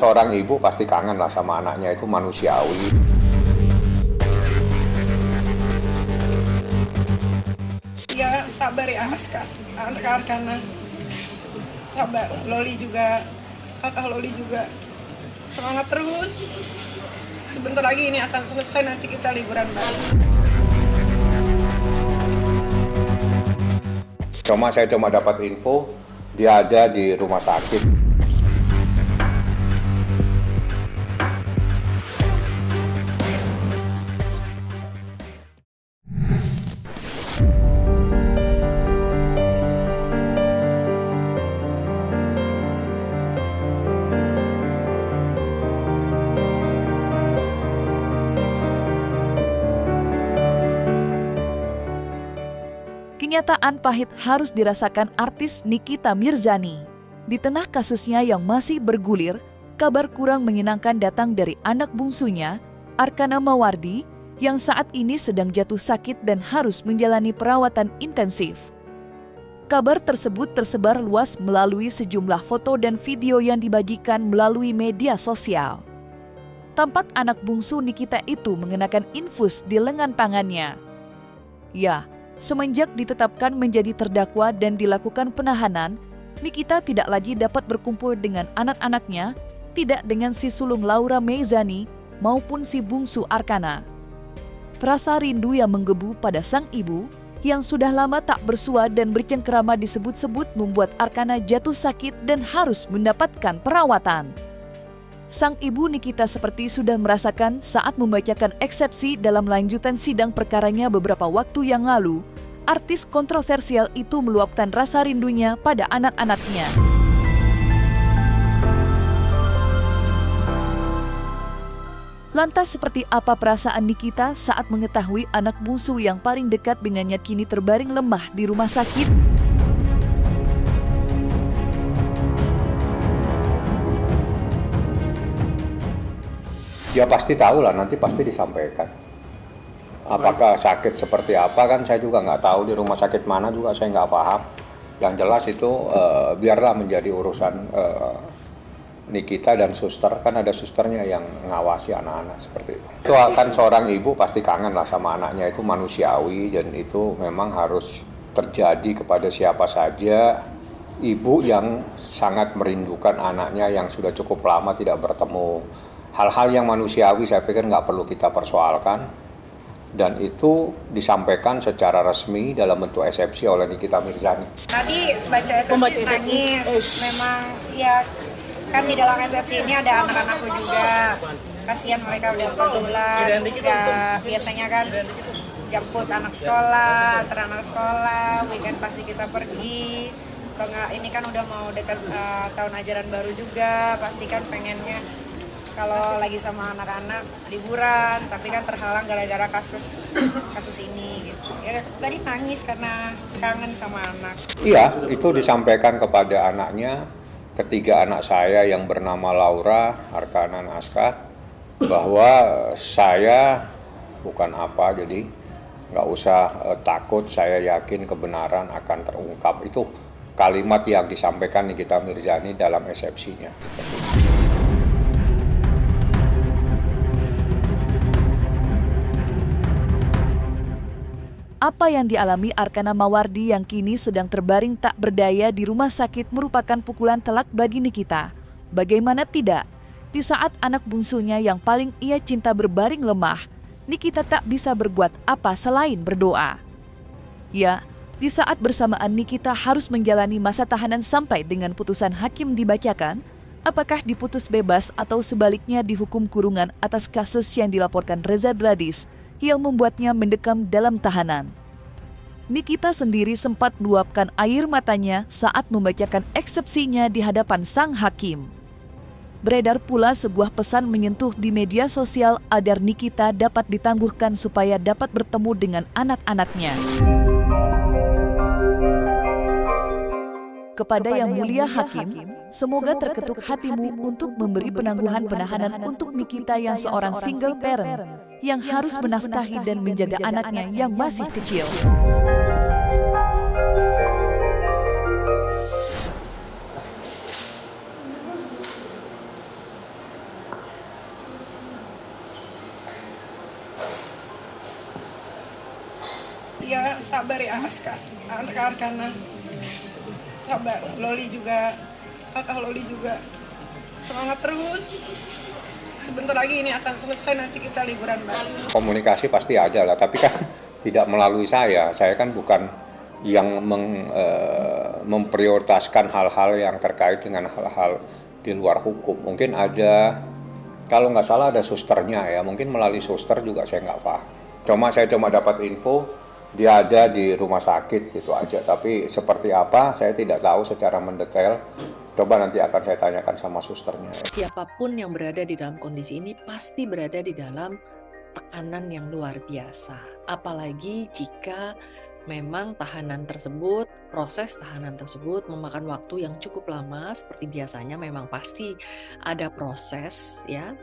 seorang ibu pasti kangen lah sama anaknya, itu manusiawi. Ya sabar ya Aska, karena sabar. Loli juga, kakak Loli juga semangat terus. Sebentar lagi ini akan selesai, nanti kita liburan bareng. Saya cuma dapat info dia ada di rumah sakit. Kenyataan pahit harus dirasakan artis Nikita Mirzani. Di tengah kasusnya yang masih bergulir, kabar kurang menyenangkan datang dari anak bungsunya, Arkana Mawardi, yang saat ini sedang jatuh sakit dan harus menjalani perawatan intensif. Kabar tersebut tersebar luas melalui sejumlah foto dan video yang dibagikan melalui media sosial. Tampak anak bungsu Nikita itu mengenakan infus di lengan tangannya. Ya, semenjak ditetapkan menjadi terdakwa dan dilakukan penahanan, Nikita tidak lagi dapat berkumpul dengan anak-anaknya, tidak dengan si sulung Laura Meizani maupun si bungsu Arkana. Rasa rindu yang menggebu pada sang ibu yang sudah lama tak bersua dan bercengkerama disebut-sebut membuat Arkana jatuh sakit dan harus mendapatkan perawatan. Sang ibu Nikita seperti sudah merasakan saat membacakan eksepsi dalam lanjutan sidang perkaranya beberapa waktu yang lalu, artis kontroversial itu meluapkan rasa rindunya pada anak-anaknya. Lantas seperti apa perasaan Nikita saat mengetahui anak bungsu yang paling dekat dengannya kini terbaring lemah di rumah sakit? Ya pasti tahu lah, nanti pasti disampaikan. Apakah sakit seperti apa kan saya juga nggak tahu, di rumah sakit mana juga saya nggak paham. Yang jelas itu biarlah menjadi urusan Nikita dan suster, kan ada susternya yang ngawasi anak-anak seperti itu. Itu kan seorang ibu pasti kangen lah sama anaknya, itu manusiawi dan itu memang harus terjadi kepada siapa saja ibu yang sangat merindukan anaknya yang sudah cukup lama tidak bertemu. Hal-hal yang manusiawi saya pikir nggak perlu kita persoalkan dan itu disampaikan secara resmi dalam bentuk eksepsi oleh Nikita Mirzani. Tadi baca eksepsi nangis, memang ya kan di dalam eksepsi ini ada anak-anakku juga. Kasihan mereka udah 4 bulan, ya biasanya kan jemput anak sekolah, antar anak sekolah, weekend pasti kita pergi. Ini kan udah mau dekat tahun ajaran baru juga, pasti kan pengennya kalau lagi sama anak-anak liburan, tapi kan terhalang gara-gara kasus ini gitu. Ya tadi nangis karena kangen sama anak. Iya, itu disampaikan kepada anaknya, ketiga anak saya yang bernama Laura, Arkana, Aska, bahwa saya bukan apa, jadi nggak usah takut, saya yakin kebenaran akan terungkap. Itu kalimat yang disampaikan Nikita Mirzani dalam eksepsinya. Apa yang dialami Arkana Mawardi yang kini sedang terbaring tak berdaya di rumah sakit merupakan pukulan telak bagi Nikita. Bagaimana tidak? Di saat anak bungsunya yang paling ia cinta berbaring lemah, Nikita tak bisa berbuat apa selain berdoa. Ya, di saat bersamaan Nikita harus menjalani masa tahanan sampai dengan putusan hakim dibacakan, apakah diputus bebas atau sebaliknya dihukum kurungan atas kasus yang dilaporkan Reza Gladys yang membuatnya mendekam dalam tahanan. Nikita sendiri sempat meluapkan air matanya saat membacakan eksepsinya di hadapan sang hakim. Beredar pula sebuah pesan menyentuh di media sosial agar Nikita dapat ditangguhkan supaya dapat bertemu dengan anak-anaknya. Kepada Yang Mulia Hakim, semoga terketuk hatimu untuk memberi penangguhan penahanan untuk Nikita yang seorang single parent yang harus menafkahi dan menjaga anaknya yang masih kecil. Ya sabar ya Aska, anak Arkana. Sabar, Loli juga, kakak Loli juga. Semangat terus. Sebentar lagi ini akan selesai, nanti kita liburan bareng. Komunikasi pasti ada lah, tapi kan tidak melalui saya. Saya kan bukan yang memprioritaskan hal-hal yang terkait dengan hal-hal di luar hukum. Mungkin ada, kalau nggak salah ada susternya ya, mungkin melalui suster juga saya nggak paham. Saya cuma dapat info dia ada di rumah sakit gitu aja, tapi seperti apa saya tidak tahu secara mendetail. Coba nanti akan saya tanyakan sama susternya. Siapapun yang berada di dalam kondisi ini pasti berada di dalam tekanan yang luar biasa. Apalagi jika memang proses tahanan tersebut memakan waktu yang cukup lama, seperti biasanya memang pasti ada proses ya.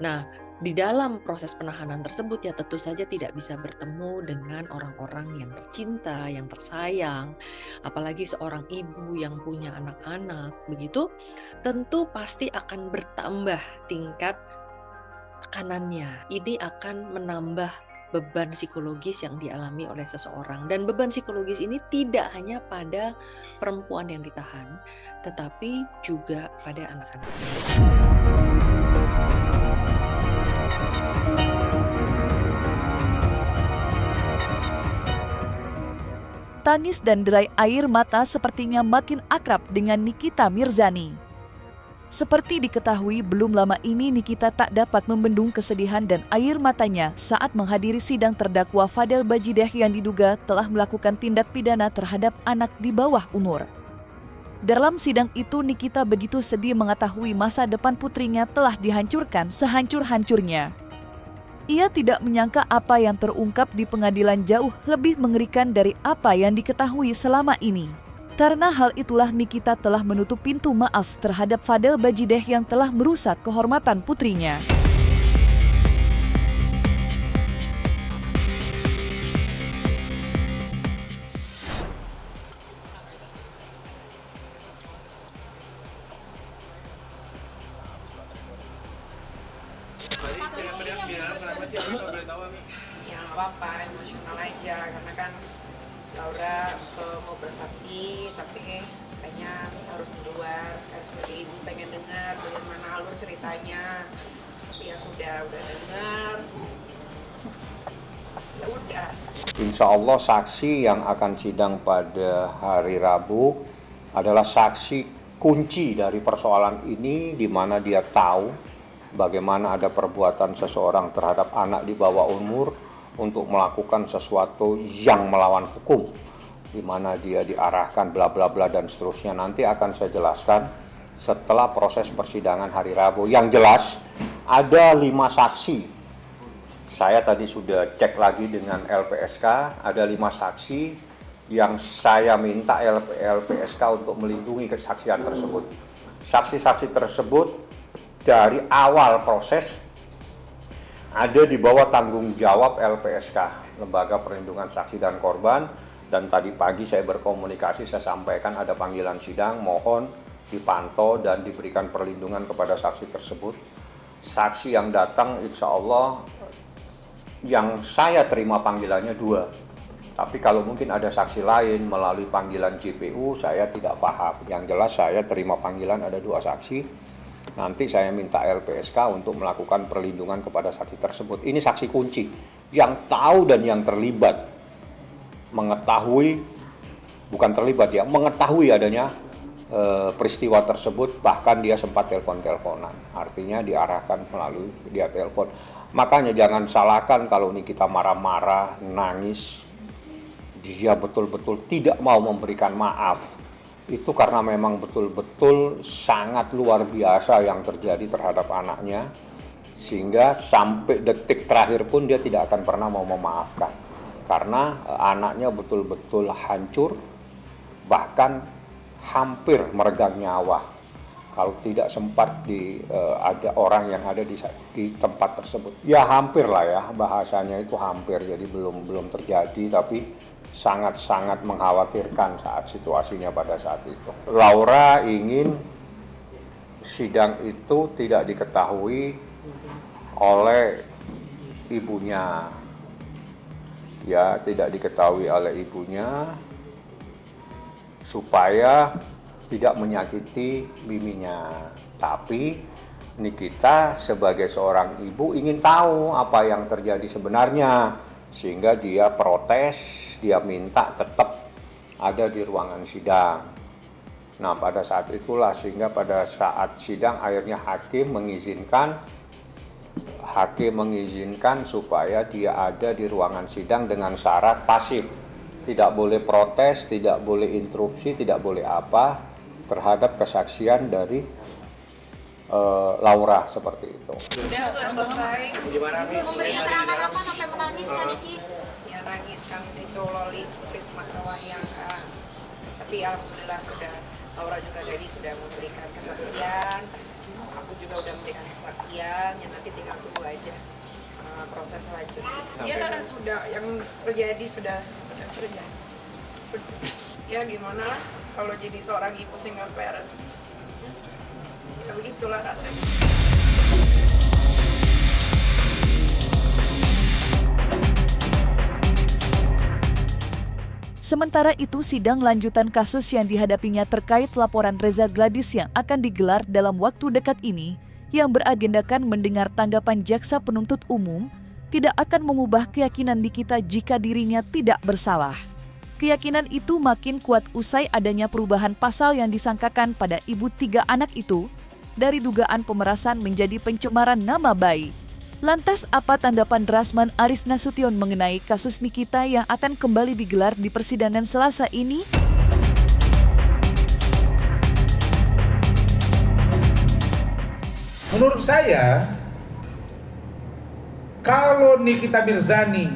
Nah, di dalam proses penahanan tersebut ya tentu saja tidak bisa bertemu dengan orang-orang yang tercinta, yang tersayang, apalagi seorang ibu yang punya anak-anak, begitu tentu pasti akan bertambah tingkat tekanannya. Ini akan menambah beban psikologis yang dialami oleh seseorang, dan beban psikologis ini tidak hanya pada perempuan yang ditahan, tetapi juga pada anak-anak. Tangis dan derai air mata sepertinya makin akrab dengan Nikita Mirzani. Seperti diketahui, belum lama ini Nikita tak dapat membendung kesedihan dan air matanya saat menghadiri sidang terdakwa Fadel Bajideh yang diduga telah melakukan tindak pidana terhadap anak di bawah umur. Dalam sidang itu, Nikita begitu sedih mengetahui masa depan putrinya telah dihancurkan sehancur-hancurnya. Ia tidak menyangka apa yang terungkap di pengadilan jauh lebih mengerikan dari apa yang diketahui selama ini. Karena hal itulah Nikita telah menutup pintu maaf terhadap Fadel Bajideh yang telah merusak kehormatan putrinya. Ya nggak apa-apa, emosional aja karena kan Laura mau bersaksi, tapi sayangnya harus di luar. Sebagai ibu pengen dengar bagaimana alur ceritanya, tapi ya sudah dengar. Ya udah. Insya Allah saksi yang akan sidang pada hari Rabu adalah saksi kunci dari persoalan ini, di mana dia tahu bagaimana ada perbuatan seseorang terhadap anak di bawah umur untuk melakukan sesuatu yang melawan hukum, di mana dia diarahkan bla bla bla dan seterusnya. Nanti akan saya jelaskan setelah proses persidangan hari Rabu. Yang jelas ada 5 saksi. Saya tadi sudah cek lagi dengan LPSK, ada 5 saksi yang saya minta LPSK untuk melindungi kesaksian tersebut. Saksi-saksi tersebut dari awal proses ada di bawah tanggung jawab LPSK, Lembaga Perlindungan Saksi dan Korban, dan tadi pagi saya berkomunikasi, saya sampaikan ada panggilan sidang, mohon dipantau dan diberikan perlindungan kepada saksi tersebut. Saksi yang datang insya Allah yang saya terima panggilannya 2, tapi kalau mungkin ada saksi lain melalui panggilan JPU saya tidak paham. Yang jelas saya terima panggilan ada 2 saksi. Nanti saya minta LPSK untuk melakukan perlindungan kepada saksi tersebut. Ini saksi kunci yang tahu dan yang terlibat, mengetahui, bukan terlibat ya, mengetahui adanya peristiwa tersebut, bahkan dia sempat telepon-teleponan. Artinya diarahkan melalui dia telepon. Makanya jangan salahkan kalau Nikita marah-marah, nangis, dia betul-betul tidak mau memberikan maaf. Itu karena memang betul-betul sangat luar biasa yang terjadi terhadap anaknya, sehingga sampai detik terakhir pun dia tidak akan pernah mau memaafkan, karena anaknya betul-betul hancur, bahkan hampir meregang nyawa kalau tidak sempat ada orang yang ada di tempat tersebut. Ya hampir lah ya, bahasanya itu hampir, jadi belum terjadi, tapi sangat-sangat mengkhawatirkan saat situasinya pada saat itu. Laura ingin sidang itu tidak diketahui oleh ibunya. ya tidak diketahui oleh ibunya supaya tidak menyakiti bininya. Tapi Nikita sebagai seorang ibu ingin tahu apa yang terjadi sebenarnya, sehingga dia protes, dia minta tetap ada di ruangan sidang. Nah, pada saat itulah sehingga pada saat sidang akhirnya hakim mengizinkan supaya dia ada di ruangan sidang dengan syarat pasif. Tidak boleh protes, tidak boleh interupsi, tidak boleh apa terhadap kesaksian dari Laura seperti itu. Sudah selesai. Memberi keterangan apa sampai menangis Kak Niki? Ya nangis kan itu Loli Risma Kawayangka. Tapi alhamdulillah sudah, Laura juga tadi sudah memberikan kesaksian. Aku juga udah memberikan kesaksian, yang nanti tinggal tunggu aja proses selanjutnya. Ya sudah, yang terjadi sudah terjadi. Ya gimana lah kalau jadi seorang ibu single parent. Ya begitulah rasanya. Sementara itu, sidang lanjutan kasus yang dihadapinya terkait laporan Reza Gladys yang akan digelar dalam waktu dekat ini, yang beragendakan mendengar tanggapan jaksa penuntut umum, tidak akan mengubah keyakinan Nikita jika dirinya tidak bersalah. Keyakinan itu makin kuat usai adanya perubahan pasal yang disangkakan pada ibu 3 anak itu, dari dugaan pemerasan menjadi pencemaran nama baik. Lantas apa tanggapan Drasman Aris Nasution mengenai kasus Nikita yang akan kembali digelar di persidangan Selasa ini? Menurut saya, kalau Nikita Mirzani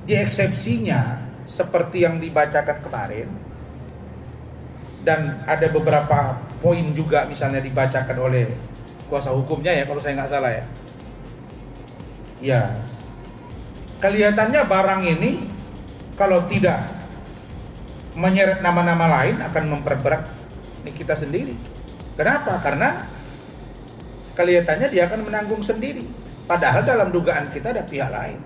di eksepsinya seperti yang dibacakan kemarin, dan ada beberapa poin juga misalnya dibacakan oleh kuasa hukumnya ya, kalau saya nggak salah ya. Ya, kelihatannya barang ini kalau tidak menyeret nama-nama lain akan memperberat Nikita sendiri. Kenapa? Karena kelihatannya dia akan menanggung sendiri. Padahal dalam dugaan kita ada pihak lain.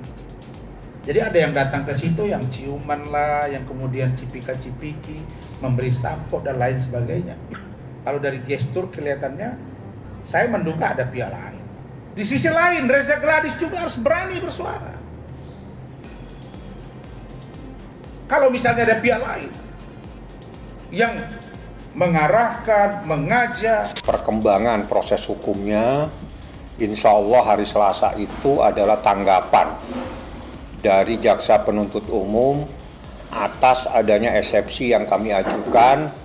Jadi ada yang datang ke situ, yang ciuman lah, yang kemudian cipika-cipiki, memberi sampo dan lain sebagainya. Kalau dari gestur kelihatannya, saya menduga ada pihak lain. Di sisi lain, Reza Gladys juga harus berani bersuara. Kalau misalnya ada pihak lain yang mengarahkan, mengajak. Perkembangan proses hukumnya, insya Allah hari Selasa itu adalah tanggapan dari jaksa penuntut umum atas adanya eksepsi yang kami ajukan.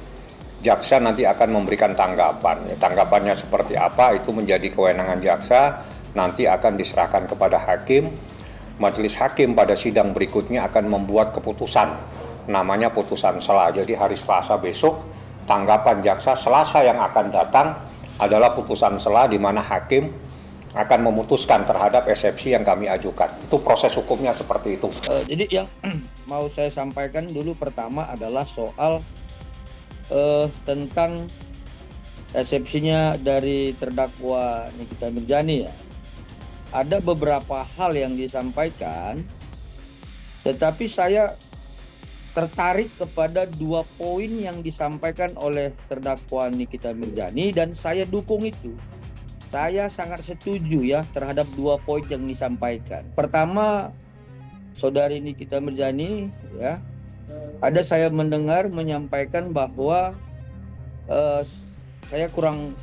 Jaksa nanti akan memberikan tanggapan. Tanggapannya seperti apa itu menjadi kewenangan jaksa, nanti akan diserahkan kepada hakim. Majelis hakim pada sidang berikutnya akan membuat keputusan, namanya putusan sela. Jadi hari Selasa besok, tanggapan jaksa. Selasa yang akan datang adalah putusan sela di mana hakim akan memutuskan terhadap eksepsi yang kami ajukan. Itu proses hukumnya seperti itu. Jadi yang mau saya sampaikan dulu pertama adalah soal tentang eksepsinya dari terdakwa Nikita Mirzani ya. Ada beberapa hal yang disampaikan, tetapi saya tertarik kepada 2 poin yang disampaikan oleh terdakwa Nikita Mirzani dan saya dukung itu. Saya sangat setuju ya terhadap 2 poin yang disampaikan. Pertama, saudari Nikita Mirzani ya, ada saya mendengar menyampaikan bahwa saya kurang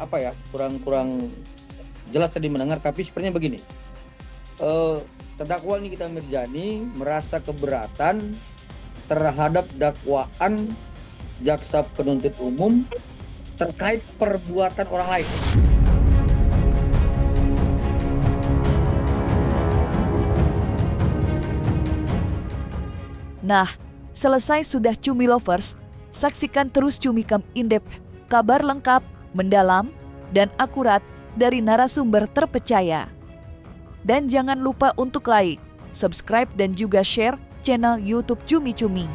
jelas tadi mendengar, tapi sebenarnya begini, terdakwa Nikita Mirzani merasa keberatan terhadap dakwaan jaksa penuntut umum terkait perbuatan orang lain. Nah, selesai sudah Cumi Lovers, saksikan terus Cumikam In-Depth, kabar lengkap, mendalam, dan akurat dari narasumber terpercaya. Dan jangan lupa untuk like, subscribe, dan juga share channel YouTube Cumi Cumi.